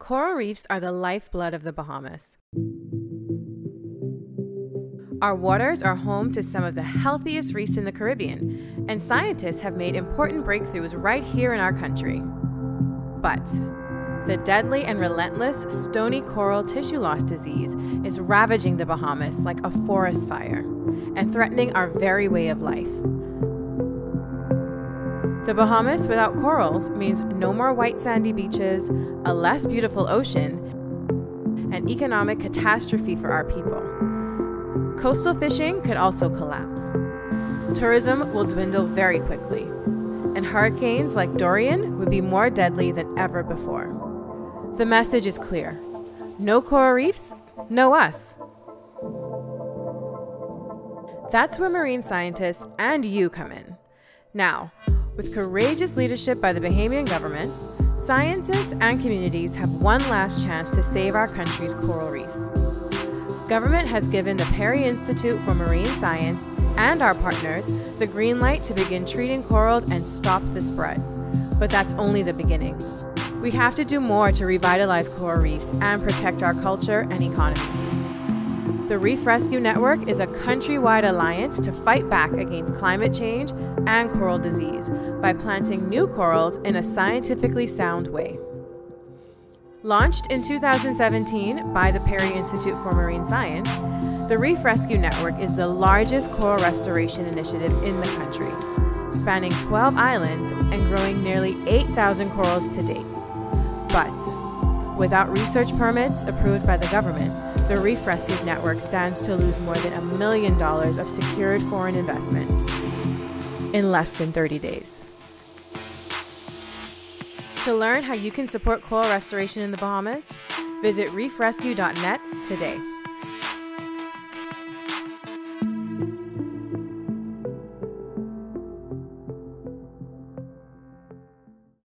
Coral reefs are the lifeblood of the Bahamas. Our waters are home to some of the healthiest reefs in the Caribbean, and scientists have made important breakthroughs right here in our country. But the deadly and relentless stony coral tissue loss disease is ravaging the Bahamas like a forest fire and threatening our very way of life. The Bahamas without corals means no more white sandy beaches, a less beautiful ocean, and economic catastrophe for our people. Coastal fishing could also collapse. Tourism will dwindle very quickly, and hurricanes like Dorian would be more deadly than ever before. The message is clear: no coral reefs, no us. That's where marine scientists and you come in. Now, with courageous leadership by the Bahamian government, scientists and communities have one last chance to save our country's coral reefs. Government has given the Perry Institute for Marine Science and our partners the green light to begin treating corals and stop the spread. But that's only the beginning. We have to do more to revitalize coral reefs and protect our culture and economy. The Reef Rescue Network is a countrywide alliance to fight back against climate change and coral disease by planting new corals in a scientifically sound way. Launched in 2017 by the Perry Institute for Marine Science, the Reef Rescue Network is the largest coral restoration initiative in the country, spanning 12 islands and growing nearly 8,000 corals to date. But without research permits approved by the government, the Reef Rescue Network stands to lose more than $1 million of secured foreign investments in less than 30 days. To learn how you can support coral restoration in the Bahamas, visit reefrescue.net today.